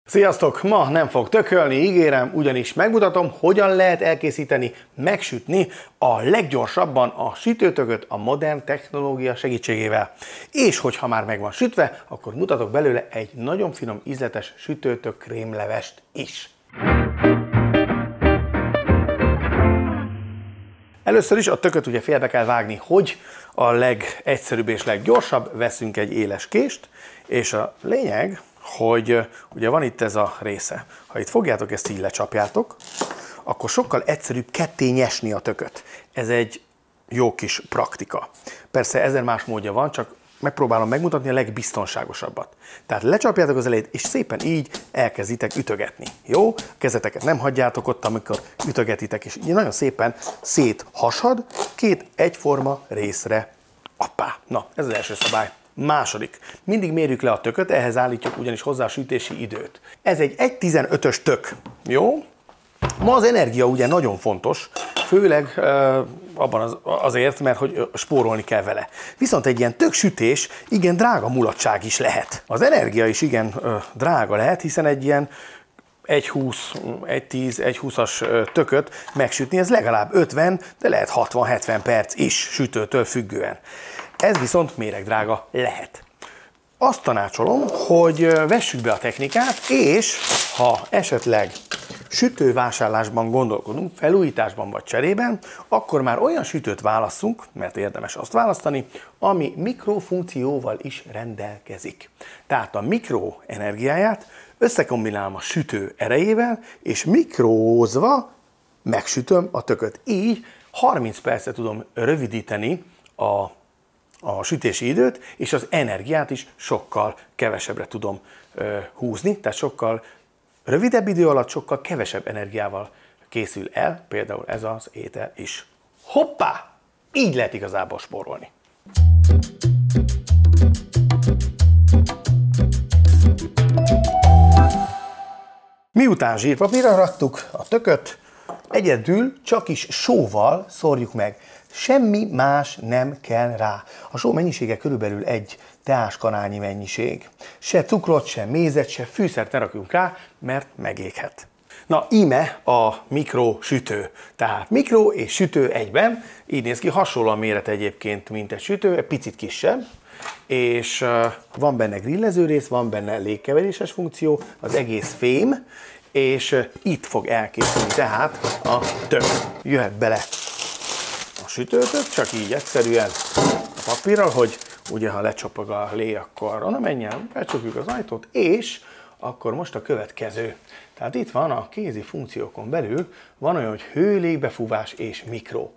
Sziasztok! Ma nem fog tökölni, ígérem, ugyanis megmutatom, hogyan lehet elkészíteni, megsütni a leggyorsabban a sütőtököt a modern technológia segítségével. És hogyha már meg van sütve, akkor mutatok belőle egy nagyon finom, ízletes sütőtök krémlevest is. Először is a tököt ugye félbe kell vágni, hogy a legegyszerűbb és leggyorsabb. Veszünk egy éles kést, és a lényeg, hogy ugye van itt ez a része. Ha itt fogjátok, ezt így lecsapjátok, akkor sokkal egyszerűbb ketté nyesni a tököt. Ez egy jó kis praktika. Persze ezer más módja van, csak megpróbálom megmutatni a legbiztonságosabbat. Tehát lecsapjátok az elejét, és szépen így elkezditek ütögetni. Jó? Kezeteket nem hagyjátok ott, amikor ütögetitek, és így nagyon szépen széthasad két egyforma részre. Appá! Na, ez az első szabály. Második. Mindig mérjük le a tököt, ehhez állítjuk ugyanis hozzá a sütési időt. Ez egy 1:15-ös tök. Jó? Ma az energia ugye nagyon fontos, főleg abban azért, mert hogy spórolni kell vele. Viszont egy ilyen töksütés igen drága mulatság is lehet. Az energia is igen drága lehet, hiszen egy ilyen 1:20, 1:10, 1:20-as tököt megsütni, ez legalább 50, de lehet 60-70 perc is sütőtől függően. Ez viszont méregdrága lehet. Azt tanácsolom, hogy vessük be a technikát, és ha esetleg sütővásárlásban gondolkodunk, felújításban vagy cserében, akkor már olyan sütőt válasszunk, mert érdemes azt választani, ami mikrofunkcióval is rendelkezik. Tehát a mikro energiáját összekombinálom a sütő erejével, és mikrózva megsütöm a tököt. Így 30 percet tudom rövidíteni a sütési időt, és az energiát is sokkal kevesebbre tudom húzni, tehát sokkal rövidebb idő alatt sokkal kevesebb energiával készül el, például ez az étel is. Hoppá! Így lehet igazából spórolni. Miután zsírpapírra raktuk a tököt, egyedül csak is sóval szórjuk meg. Semmi más nem kell rá. A só mennyisége körülbelül egy teáskanálnyi mennyiség. Se cukrot, se mézet, se fűszert ne rakjunk rá, mert megéghet. Na, íme a mikrosütő. Tehát mikro és sütő egyben. Így néz ki, hasonló a méret egyébként, mint egy sütő, egy picit kisebb. És van benne grillező rész, van benne légkeveréses funkció, az egész fém, és itt fog elkészülni tehát a tök. Jöhet bele a sütőtök, csak így egyszerűen a papírral, hogy ugye ha lecsapog a lé, akkor onnan menjen, becsukjuk az ajtót, és akkor most a következő. Tehát itt van a kézi funkciókon belül, van olyan, hogy hő, légbefúvás és mikro.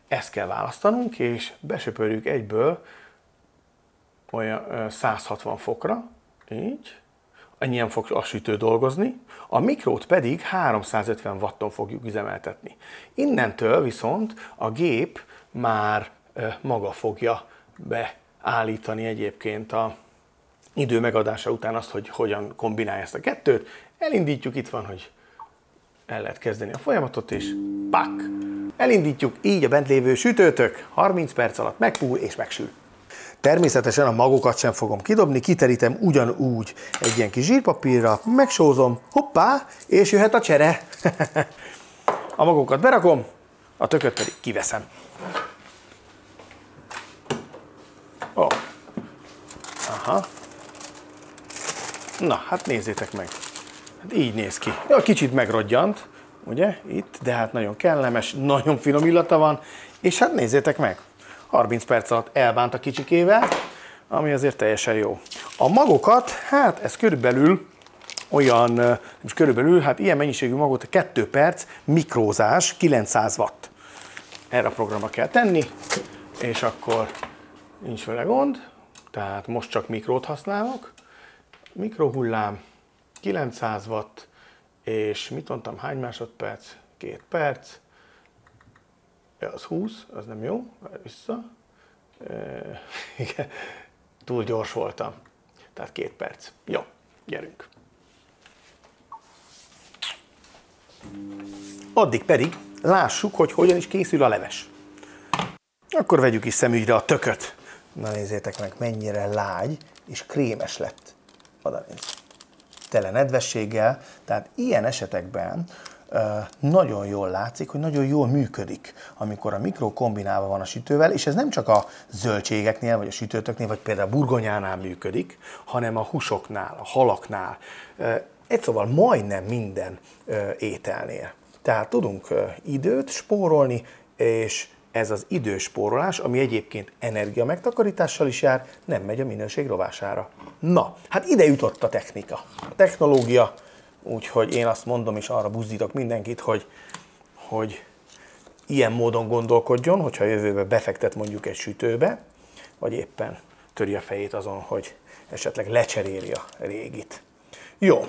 Ezt kell választanunk, és besöpörjük egyből olyan 160 fokra, így. Ennyien fog a sütő dolgozni, a mikrót pedig 350 watton fogjuk üzemeltetni. Innentől viszont a gép már maga fogja beállítani egyébként a idő megadása után azt, hogy hogyan kombinálja ezt a kettőt. Elindítjuk, itt van, hogy el lehet kezdeni a folyamatot, és pak! Elindítjuk, így a bent lévő sütőtök 30 perc alatt megpuhul és megsül. Természetesen a magokat sem fogom kidobni, kiterítem ugyanúgy egy ilyen kis zsírpapírra, megsózom, hoppá, és jöhet a csere. A magokat berakom, a tököt pedig kiveszem. Oh. Aha. Na, hát nézzétek meg. Hát így néz ki. Ja, kicsit megrodjant, ugye, itt, de hát nagyon kellemes, nagyon finom illata van, és hát nézzétek meg. 30 perc alatt elbánt a kicsikével, ami azért teljesen jó. A magokat, hát ez körülbelül olyan, hát ilyen mennyiségű magot 2 perc, mikrózás, 900 watt. Erre a programra kell tenni, és akkor nincs vele gond, tehát most csak mikrót használok. Mikrohullám, 900 watt, és mit mondtam, hány másodperc? 2 perc. Az 20, az nem jó, vissza. Igen, túl gyors voltam. Tehát 2 perc. Jó, gyerünk. Addig pedig lássuk, hogy hogyan is készül a leves. Akkor vegyük is szemügyre a tököt. Na nézzétek meg, mennyire lágy és krémes lett. Oda nézz. tele nedvességgel, tehát ilyen esetekben nagyon jól látszik, hogy nagyon jól működik, amikor a mikro kombinálva van a sütővel, és ez nem csak a zöldségeknél, vagy a sütőtöknél, vagy például a burgonyánál működik, hanem a húsoknál, a halaknál, egy szóval majdnem minden ételnél. Tehát tudunk időt spórolni, és ez az időspórolás, ami egyébként energia megtakarítással is jár, nem megy a minőség rovására. Na, hát ide jutott a technika, a technológia, úgyhogy én azt mondom, és arra buzdítok mindenkit, hogy ilyen módon gondolkodjon, hogyha a jövőben befektet mondjuk egy sütőbe, vagy éppen töri a fejét azon, hogy esetleg lecseréli a régit. Jó.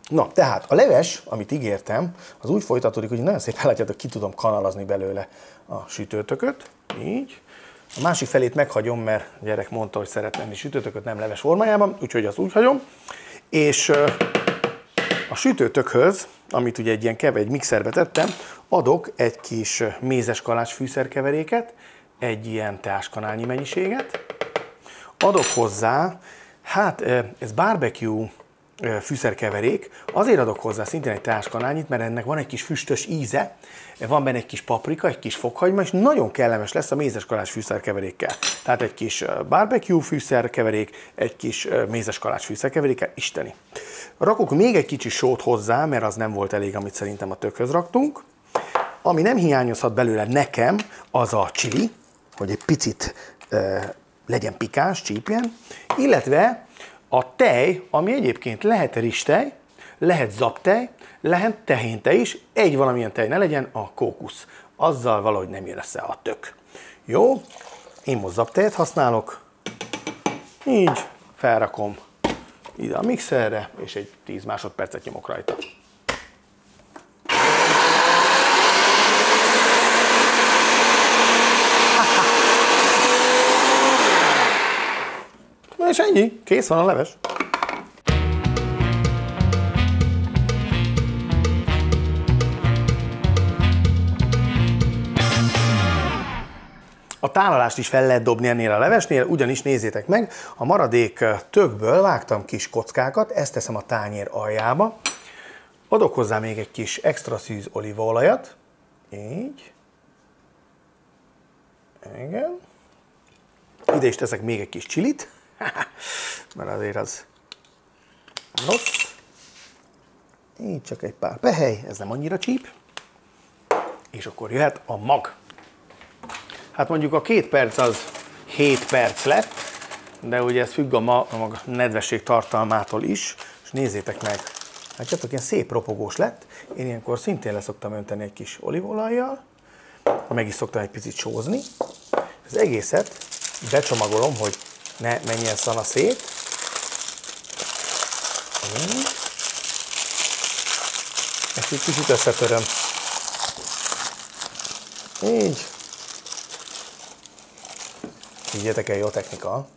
Na, tehát a leves, amit ígértem, az úgy folytatódik, hogy nagyon szépen látjátok, ki tudom kanalazni belőle a sütőtököt. Így. A másik felét meghagyom, mert a gyerek mondta, hogy szeretne enni sütőtököt, nem leves formájában, úgyhogy azt úgy hagyom. És a sütőtökhöz, amit ugye egy mixerbe tettem, adok egy kis mézes kalács fűszerkeveréket, egy ilyen teáskanálnyi mennyiséget. Adok hozzá, hát ez barbecue fűszerkeverék, azért adok hozzá szintén egy teáskanálnyit, mert ennek van egy kis füstös íze, van benne egy kis paprika, egy kis fokhagyma, és nagyon kellemes lesz a mézes kalács fűszerkeverékkel. Tehát egy kis barbecue fűszerkeverék, egy kis mézes kalács fűszerkeverékkel, isteni. Rakok még egy kicsi sót hozzá, mert az nem volt elég, amit szerintem a tökhöz raktunk. Ami nem hiányozhat belőle nekem, az a chili, hogy egy picit legyen pikáns, csípjen, illetve a tej, ami egyébként lehet rizstej, lehet zaptej, lehet tehéntej is, egy valamilyen tej ne legyen, a kókusz. Azzal valahogy nem jön össze a tök. Jó, én most zaptejet használok, így felrakom ide a mixerre, és egy 10 másodpercet nyomok rajta. És ennyi, kész van a leves. A tálalást is fel lehet dobni ennél a levesnél, ugyanis nézzétek meg, a maradék tökből vágtam kis kockákat, ezt teszem a tányér aljába. Adok hozzá még egy kis extra szűz olívaolajat. Így. Igen. Ide is teszek még egy kis csilit, mert azért az rossz. Így csak egy pár pehely, ez nem annyira csíp. És akkor jöhet a mag. Hát mondjuk a 2 perc az 7 perc lett, de ugye ez függ a mag nedvesség tartalmától is, és nézzétek meg, látjátok, ilyen szép ropogós lett. Én ilyenkor szintén leszoktam önteni egy kis olívaolajjal, meg is szoktam egy picit sózni. Az egészet becsomagolom, hogy ne menjen szana szét. Ezt egy kicsit összetöröm. Így. Figyeljetek el, jó technika.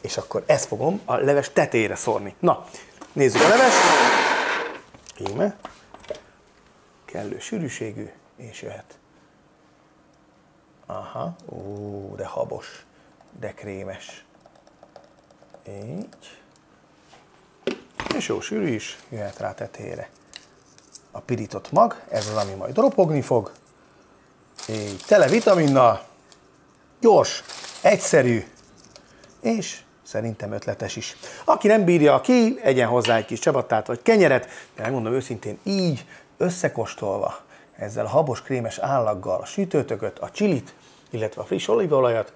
És akkor ezt fogom a leves tetejére szórni. Na, nézzük a levest. Íme. Kellő sűrűségű, és jöhet. Aha, de habos, de krémes. Így. És jó sűrű is, jöhet rá tetejére. A pirított mag, ez az, ami majd ropogni fog. Így, tele vitaminnal, gyors, egyszerű, és szerintem ötletes is. Aki nem bírja ki, egyen hozzá egy kis csabattát vagy kenyeret, de megmondom őszintén, így összekóstolva, ezzel a habos krémes állaggal, a sütőtököt, a csilit, illetve a friss olívaolajat,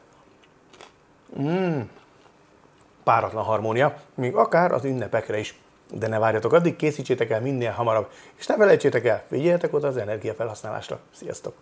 páratlan harmónia, még akár az ünnepekre is. De ne várjatok addig, készítsétek el minél hamarabb, és ne felejtsétek el, figyeljetek oda az energiafelhasználásra. Sziasztok!